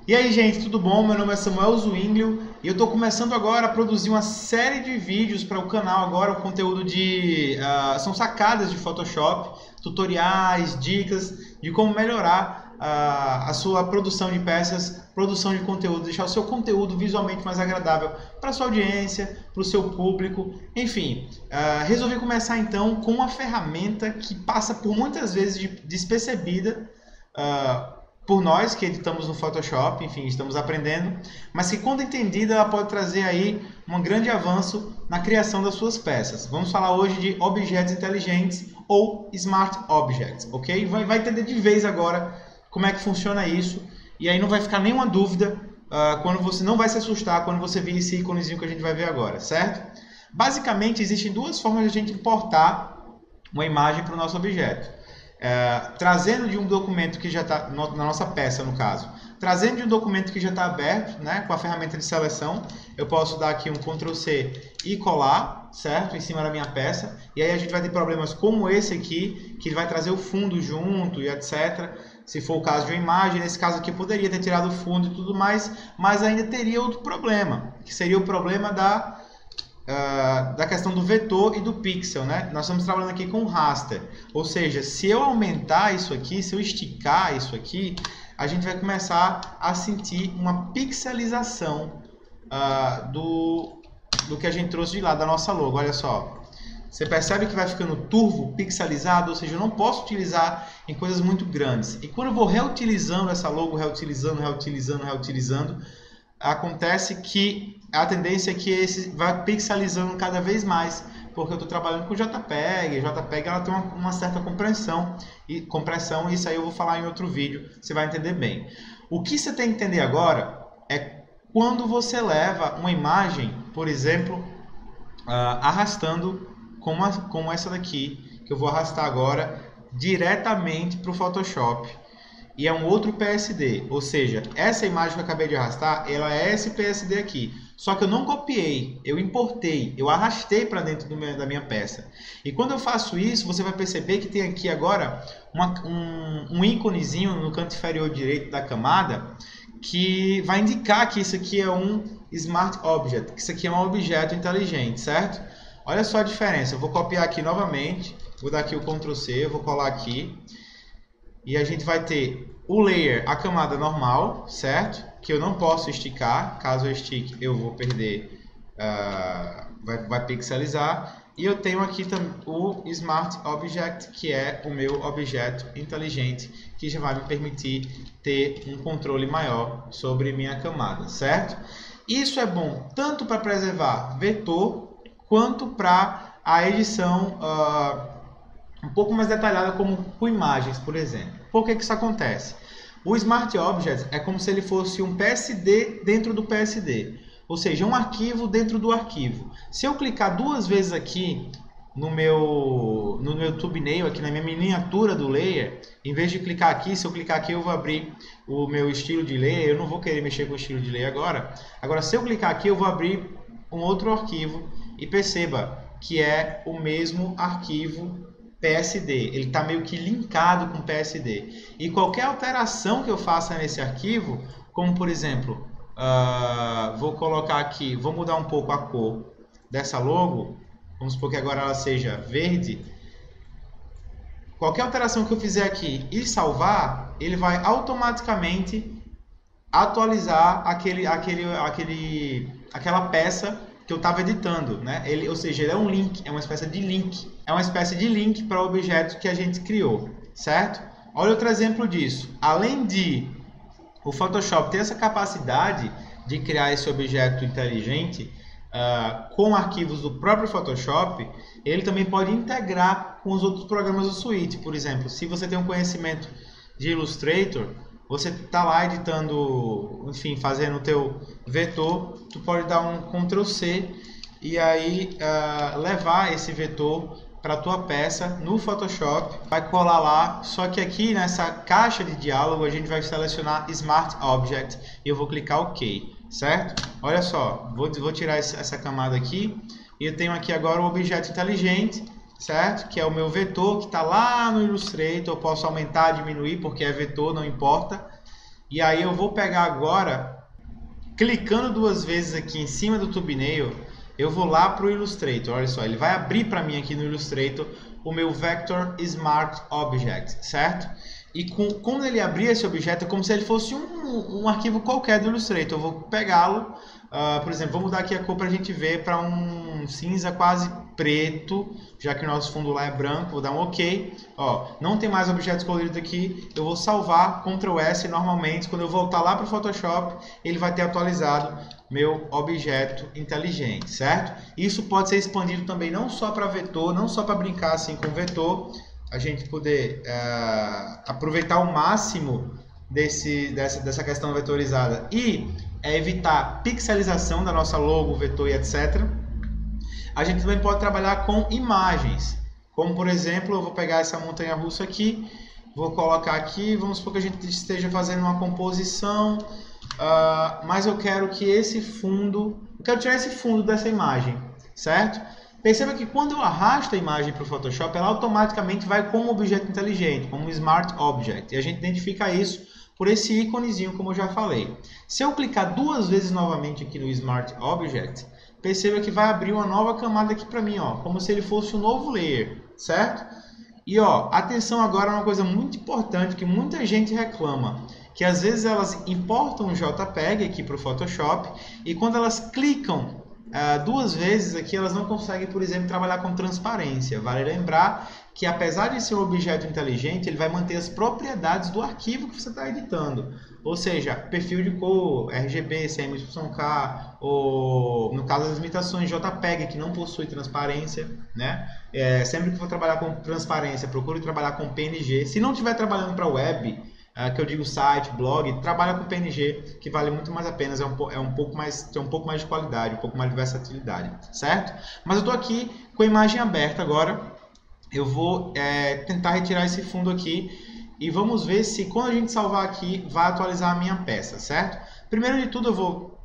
E aí, gente, tudo bom? Meu nome é Samuel Zwinglio e eu estou começando agora a produzir uma série de vídeos para o canal agora, o conteúdo são sacadas de Photoshop, tutoriais, dicas de como melhorar a sua produção de peças, produção de conteúdo, deixar o seu conteúdo visualmente mais agradável para a sua audiência, para o seu público, enfim. Resolvi começar então com uma ferramenta que passa por muitas vezes despercebida, por nós que editamos no Photoshop, enfim, estamos aprendendo, mas que quando entendida ela pode trazer aí um grande avanço na criação das suas peças. Vamos falar hoje de objetos inteligentes ou Smart Objects, ok? Vai entender de vez agora como é que funciona isso e aí não vai ficar nenhuma dúvida quando você não vai se assustar quando você vir esse íconezinho que a gente vai ver agora, certo? Basicamente existem duas formas de a gente importar uma imagem para o nosso objeto. Trazendo de um documento que já está na nossa peça, no caso, trazendo de um documento que já está aberto, né, com a ferramenta de seleção, eu posso dar aqui um Ctrl+C e colar, certo, em cima da minha peça, e aí a gente vai ter problemas como esse aqui, que ele vai trazer o fundo junto e etc. Se for o caso de uma imagem, nesse caso aqui eu poderia ter tirado o fundo e tudo mais, mas ainda teria outro problema, que seria o problema da questão do vetor e do pixel, né? Nós estamos trabalhando aqui com raster, ou seja, se eu aumentar isso aqui, se eu esticar isso aqui, a gente vai começar a sentir uma pixelização do que a gente trouxe de lá, da nossa logo. Olha só, você percebe que vai ficando turvo, pixelizado, ou seja, eu não posso utilizar em coisas muito grandes. E quando eu vou reutilizando essa logo, reutilizando, acontece que a tendência é que esse vai pixelizando cada vez mais, porque eu estou trabalhando com JPEG. JPEG ela tem uma certa compressão, e isso aí eu vou falar em outro vídeo, você vai entender bem. O que você tem que entender agora é quando você leva uma imagem, por exemplo, arrastando como essa daqui, que eu vou arrastar agora diretamente para o Photoshop. E é um outro PSD, ou seja, essa imagem que eu acabei de arrastar, ela é esse PSD aqui. Só que eu não copiei, eu importei, eu arrastei para dentro da minha peça. E quando eu faço isso, você vai perceber que tem aqui agora um íconezinho no canto inferior direito da camada, que vai indicar que isso aqui é um Smart Object, que isso aqui é um objeto inteligente, certo? Olha só a diferença, eu vou copiar aqui novamente, vou dar aqui o Ctrl+C, eu vou colar aqui. E a gente vai ter o layer, a camada normal, certo? Que eu não posso esticar. Caso eu estique, eu vou perder, vai pixelizar. E eu tenho aqui também o Smart Object, que é o meu objeto inteligente, que já vai me permitir ter um controle maior sobre minha camada, certo? Isso é bom tanto para preservar vetor, quanto para a edição um pouco mais detalhada, como com imagens, por exemplo. Por que isso acontece? O Smart Object é como se ele fosse um PSD dentro do PSD, ou seja, um arquivo dentro do arquivo. Se eu clicar duas vezes aqui no meu thumbnail, aqui na minha miniatura do layer, em vez de clicar aqui, se eu clicar aqui eu vou abrir o meu estilo de layer. Eu não vou querer mexer com o estilo de layer agora. Agora, se eu clicar aqui, eu vou abrir um outro arquivo e perceba que é o mesmo arquivo PSD, ele está meio que linkado com PSD. E qualquer alteração que eu faça nesse arquivo, como por exemplo, vou colocar aqui, vou mudar um pouco a cor dessa logo, vamos supor que agora ela seja verde. Qualquer alteração que eu fizer aqui e salvar, ele vai automaticamente atualizar aquela peça que eu estava editando, né? Ou seja, ele é um link, é uma espécie de link. É uma espécie de link para o objeto que a gente criou, certo? Olha outro exemplo disso. Além de o Photoshop ter essa capacidade de criar esse objeto inteligente com arquivos do próprio Photoshop, ele também pode integrar com os outros programas do Suite. Por exemplo, se você tem um conhecimento de Illustrator, você está lá editando, enfim, fazendo o teu vetor, tu pode dar um Ctrl+C e aí levar esse vetor para a tua peça no Photoshop, vai colar lá, só que aqui nessa caixa de diálogo a gente vai selecionar Smart Object e eu vou clicar OK, certo? Olha só, vou tirar essa camada aqui e eu tenho aqui agora o objeto inteligente, certo? Que é o meu vetor que está lá no Illustrator. Eu posso aumentar, diminuir, porque é vetor, não importa. E aí eu vou pegar agora, clicando 2 vezes aqui em cima do thumbnail, eu vou lá para o Illustrator. Olha só, ele vai abrir para mim aqui no Illustrator o meu Vector Smart Object, certo? E quando ele abrir esse objeto, é como se ele fosse um arquivo qualquer do Illustrator. Eu vou pegá-lo, por exemplo, vou mudar aqui a cor para a gente ver para um cinza quase preto, já que o nosso fundo lá é branco. Vou dar um OK. Ó, não tem mais objetos coloridos aqui. Eu vou salvar, Ctrl S normalmente. Quando eu voltar lá para o Photoshop, ele vai ter atualizado meu objeto inteligente, certo? Isso pode ser expandido também não só para vetor, não só para brincar assim com vetor, a gente poder aproveitar o máximo dessa questão vetorizada e evitar pixelização da nossa logo, vetor e etc. A gente também pode trabalhar com imagens, como por exemplo, eu vou pegar essa montanha-russa aqui, vou colocar aqui, vamos supor que a gente esteja fazendo uma composição, mas eu quero que esse fundo, eu quero tirar esse fundo dessa imagem, certo? Perceba que quando eu arrasto a imagem para o Photoshop, ela automaticamente vai como objeto inteligente, como um Smart Object. E a gente identifica isso por esse íconezinho, como eu já falei. Se eu clicar 2 vezes novamente aqui no Smart Object, perceba que vai abrir uma nova camada aqui para mim, ó, como se ele fosse um novo layer, certo? E ó, atenção agora a uma coisa muito importante que muita gente reclama, que às vezes elas importam um JPEG aqui para o Photoshop e quando elas clicam 2 vezes aqui, elas não conseguem, por exemplo, trabalhar com transparência. Vale lembrar que, apesar de ser um objeto inteligente, ele vai manter as propriedades do arquivo que você está editando. Ou seja, perfil de cor, RGB, CMYK, ou, no caso das limitações, JPEG, que não possui transparência, né? Sempre que for trabalhar com transparência, procure trabalhar com PNG. Se não estiver trabalhando para web, que eu digo site, blog, trabalha com PNG, que vale muito mais a pena, tem um pouco mais de qualidade, um pouco mais de versatilidade, certo? Mas eu estou aqui com a imagem aberta agora, eu vou tentar retirar esse fundo aqui e vamos ver se quando a gente salvar aqui vai atualizar a minha peça, certo? Primeiro de tudo eu vou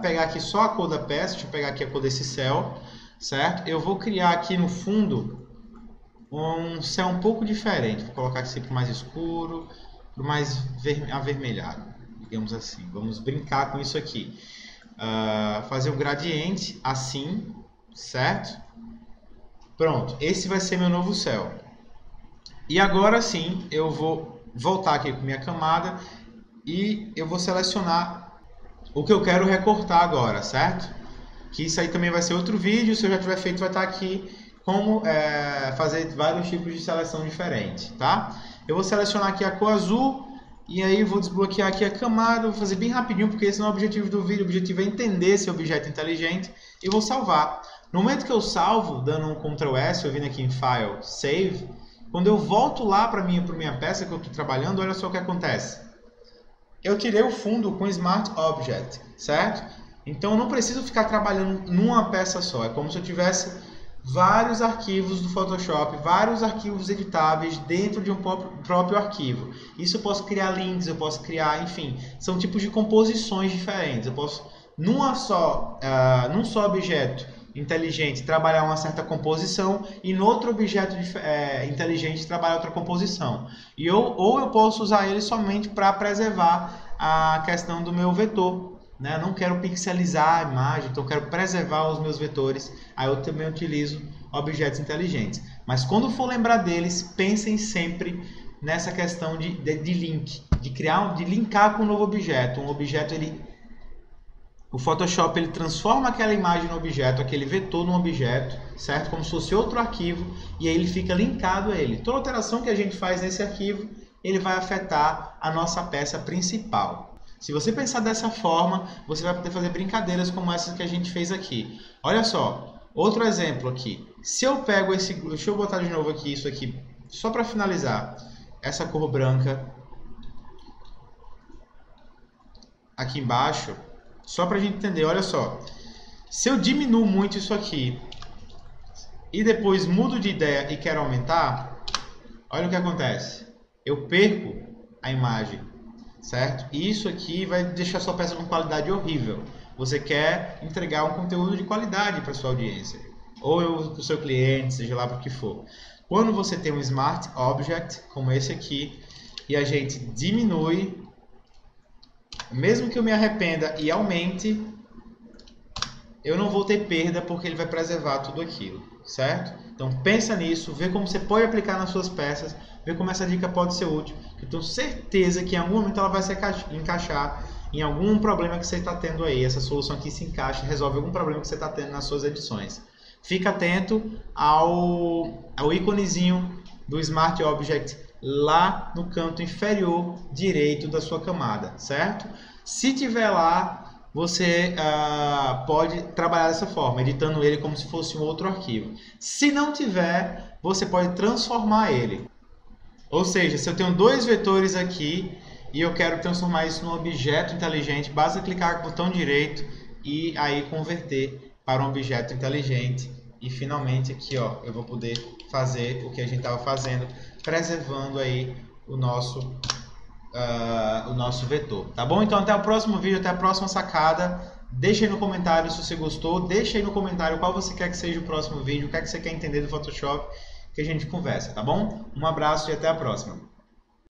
pegar aqui só a cor da peça, deixa eu pegar aqui a cor desse céu, certo? Eu vou criar aqui no fundo um céu um pouco diferente, vou colocar aqui sempre mais escuro, mais avermelhado, digamos assim. Vamos brincar com isso aqui. Fazer um gradiente assim, certo? Pronto, esse vai ser meu novo céu. E agora sim, eu vou voltar aqui com minha camada e eu vou selecionar o que eu quero recortar agora, certo? Que isso aí também vai ser outro vídeo, se eu já tiver feito vai estar aqui como fazer vários tipos de seleção diferentes, tá? Eu vou selecionar aqui a cor azul e aí vou desbloquear aqui a camada, vou fazer bem rapidinho porque esse não é o objetivo do vídeo, o objetivo é entender esse objeto inteligente e vou salvar. No momento que eu salvo, dando um Ctrl S, eu vindo aqui em File, Save, quando eu volto lá para minha peça que eu estou trabalhando, olha só o que acontece. Eu tirei o fundo com Smart Object, certo? Então eu não preciso ficar trabalhando numa peça só, é como se eu tivesse vários arquivos do Photoshop, vários arquivos editáveis dentro de um próprio arquivo. Isso eu posso criar links, eu posso criar, enfim, são tipos de composições diferentes. Eu posso, num só objeto inteligente, trabalhar uma certa composição e no outro objeto inteligente trabalhar outra composição. Ou eu posso usar ele somente para preservar a questão do meu vetor. Né? Não quero pixelizar a imagem, então eu quero preservar os meus vetores, aí eu também utilizo objetos inteligentes. Mas quando for lembrar deles, pensem sempre nessa questão de link, de linkar com um novo objeto. Um objeto, o Photoshop ele transforma aquela imagem no objeto, aquele vetor num objeto, certo? Como se fosse outro arquivo, e aí ele fica linkado a ele. Toda alteração que a gente faz nesse arquivo, ele vai afetar a nossa peça principal. Se você pensar dessa forma, você vai poder fazer brincadeiras como essas que a gente fez aqui. Olha só, outro exemplo aqui. Se eu pego esse... Deixa eu botar de novo aqui isso aqui, só para finalizar. Essa cor branca. Aqui embaixo. Só para a gente entender, olha só. Se eu diminuo muito isso aqui e depois mudo de ideia e quero aumentar, olha o que acontece. Eu perco a imagem. Certo? E isso aqui vai deixar sua peça com qualidade horrível. Você quer entregar um conteúdo de qualidade para sua audiência, ou para o seu cliente, seja lá para o que for. Quando você tem um Smart Object, como esse aqui, e a gente diminui mesmo que eu me arrependa e aumente, eu não vou ter perda porque ele vai preservar tudo aquilo, certo? Então pensa nisso, vê como você pode aplicar nas suas peças, vê como essa dica pode ser útil. Eu tenho certeza que em algum momento ela vai se encaixar em algum problema que você está tendo aí. Essa solução aqui se encaixa, resolve algum problema que você está tendo nas suas edições. Fica atento ao íconezinho do Smart Object lá no canto inferior direito da sua camada, certo? Se tiver lá, você pode trabalhar dessa forma, editando ele como se fosse um outro arquivo. Se não tiver, você pode transformar ele. Ou seja, se eu tenho dois vetores aqui e eu quero transformar isso num objeto inteligente, basta clicar com o botão direito e aí converter para um objeto inteligente. E finalmente aqui, ó, eu vou poder fazer o que a gente estava fazendo, preservando aí o nosso vetor, tá bom? Então até o próximo vídeo, até a próxima sacada. Deixa aí no comentário se você gostou, deixa aí no comentário qual você quer que seja o próximo vídeo, o que é que você quer entender do Photoshop, que a gente conversa, tá bom? Um abraço e até a próxima.